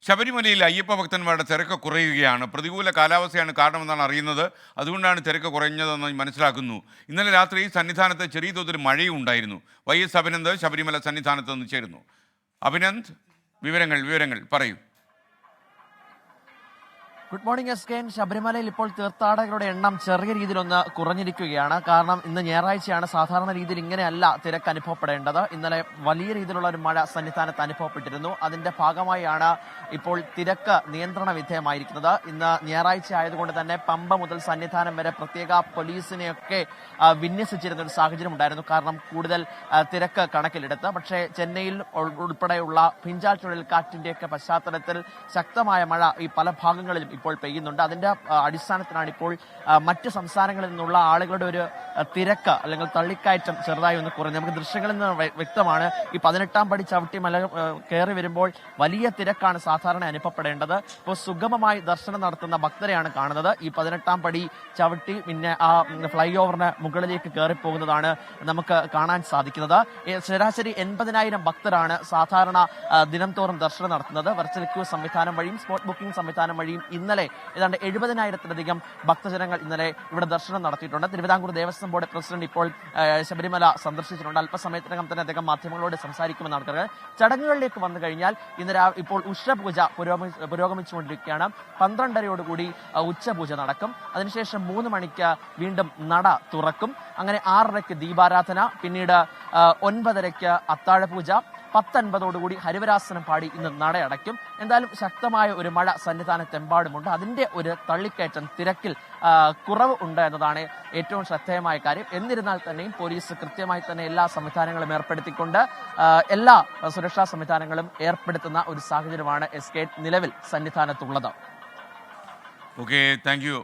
ശബരിമലയിൽ അയ്യപ്പ ഭക്തന്മാരുടെ തിരക്ക് കുറയുകയാണ്. പ്രതികൂല കാലാവസ്ഥയാണ് കാരണമെന്നാണ് അറിയുന്നത്. അതുകൊണ്ടാണ് തിരക്ക് കുറഞ്ഞതെന്ന് മനസ്സിലാക്കുന്നു. ഇന്നലെ രാത്രി സന്നിധാനത്ത് ചെറിയ തോതിൽ മഴയും ഉണ്ടായിരുന്നു. YS അഭിനന്ദ് ശബരിമല സന്നിധാനത്ത് നിന്ന് ചേരുന്നു. അഭിനന്ദ്, വിവരങ്ങൾ പറയൂ. ഗുഡ് മോർണിംഗ് എസ്കെൻ. ശബരിമലയിൽ ഇപ്പോൾ തീർത്ഥാടകരുടെ എണ്ണം ചെറിയ രീതിയിലൊന്ന് കുറഞ്ഞിരിക്കുകയാണ്. കാരണം ഇന്ന് ഞായറാഴ്ചയാണ്. സാധാരണ രീതിയിൽ ഇങ്ങനെയല്ല തിരക്ക് അനുഭവപ്പെടേണ്ടത്. ഇന്നലെ വലിയ രീതിയിലുള്ള ഒരു മഴ സന്നിധാനത്ത് അനുഭവപ്പെട്ടിരുന്നു. അതിന്റെ ഭാഗമായാണ് ഇപ്പോൾ തിരക്ക് നിയന്ത്രണ വിധേയമായിരിക്കുന്നത്. ഇന്ന് ഞായറാഴ്ച ആയതുകൊണ്ട് തന്നെ പമ്പ മുതൽ സന്നിധാനം വരെ പ്രത്യേക പോലീസിനെയൊക്കെ വിന്യസിച്ചിരുന്ന ഒരു സാഹചര്യം ഉണ്ടായിരുന്നു. കാരണം കൂടുതൽ തിരക്ക് കണക്കിലെടുത്ത്. പക്ഷേ ചെന്നൈയിൽ ഉൾപ്പെടെയുള്ള ഭിഞ്ചാൽ ചുഴലിക്കാറ്റിന്റെയൊക്കെ പശ്ചാത്തലത്തിൽ ശക്തമായ മഴ ഈ പല ഭാഗങ്ങളിലും ഇപ്പോൾ പെയ്യുന്നുണ്ട്. അതിന്റെ അടിസ്ഥാനത്തിലാണ് ഇപ്പോൾ മറ്റ് സംസ്ഥാനങ്ങളിൽ നിന്നുള്ള ആളുകളുടെ ഒരു തിരക്ക് അല്ലെങ്കിൽ തള്ളിക്കയറ്റം ചെറുതായി ഒന്ന് കുറഞ്ഞു. നമുക്ക് ദൃശ്യങ്ങളിൽ നിന്ന് വ്യക്തമാണ്. ഈ 18-ാം പടി ചവിട്ടി മല കയറി വരുമ്പോൾ വലിയ തിരക്കാണ് സാധാരണ അനുഭവപ്പെടേണ്ടത്. ഇപ്പോൾ സുഗമമായി ദർശനം നടത്തുന്ന ഭക്തരെയാണ് കാണുന്നത്. ഈ 18-ാം പടി ചവിട്ടി പിന്നെ ആ ഫ്ലൈ ഓവറിന് മുകളിലേക്ക് കയറിപ്പോകുന്നതാണ് നമുക്ക് കാണാൻ സാധിക്കുന്നത്. ശരാശരി 80,000 ഭക്തരാണ് സാധാരണ ദിനം തോറും ദർശനം നടത്തുന്നത്. വെർച്വൽ ക്യൂ സംവിധാനം വഴിയും സ്പോട്ട് ബുക്കിംഗ് സംവിധാനം വഴിയും ഇന്നലെ ഏതാണ്ട് 70,000-ലധികം ഭക്തജനങ്ങൾ ഇന്നലെ ഇവിടെ ദർശനം നടത്തിയിട്ടുണ്ട്. തിരുവിതാംകൂർ ദേവസ്വം ബോർഡ് പ്രസിഡന്റ് ഇപ്പോൾ ശബരിമല സന്ദർശിച്ചിട്ടുണ്ട്. അല്പസമയത്തിനകം തന്നെ അദ്ദേഹം മാധ്യമങ്ങളോട് സംസാരിക്കുമെന്നാണ് പറയുന്നത്. ചടങ്ങുകളിലേക്ക് വന്നു കഴിഞ്ഞാൽ ഇപ്പോൾ ഉഷപൂജ പുരോഗമിച്ചുകൊണ്ടിരിക്കുകയാണ്. 12:30യോടുകൂടി ഉച്ചപൂജ നടക്കും. അതിനുശേഷം 3 മണിക്ക് വീണ്ടും നട തുറക്കും. അങ്ങനെ 6:30-ക്ക് ദീപാരാധന, പിന്നീട് 9:30-ക്ക് അത്താഴപൂജ, 10:50-ഓടുകൂടി ഹരിവരാസനം പാടി ഇന്ന് നടയടയ്ക്കും. എന്തായാലും ശക്തമായ ഒരു മഴ സന്നിധാനത്തെമ്പാടുമുണ്ട്. അതിന്റെ ഒരു തള്ളിക്കയറ്റം തിരക്കിൽ കുറവ് ഉണ്ട് എന്നതാണ് ഏറ്റവും ശ്രദ്ധേയമായ കാര്യം. എന്നിരുന്നാൽ തന്നെയും പോലീസ് കൃത്യമായി തന്നെ എല്ലാ സംവിധാനങ്ങളും ഏർപ്പെടുത്തിക്കൊണ്ട് എല്ലാ സുരക്ഷാ സംവിധാനങ്ങളും ഏർപ്പെടുത്തുന്ന ഒരു സാഹചര്യമാണ് നിലവിൽ സന്നിധാനത്തുള്ളത്. Okay, thank you.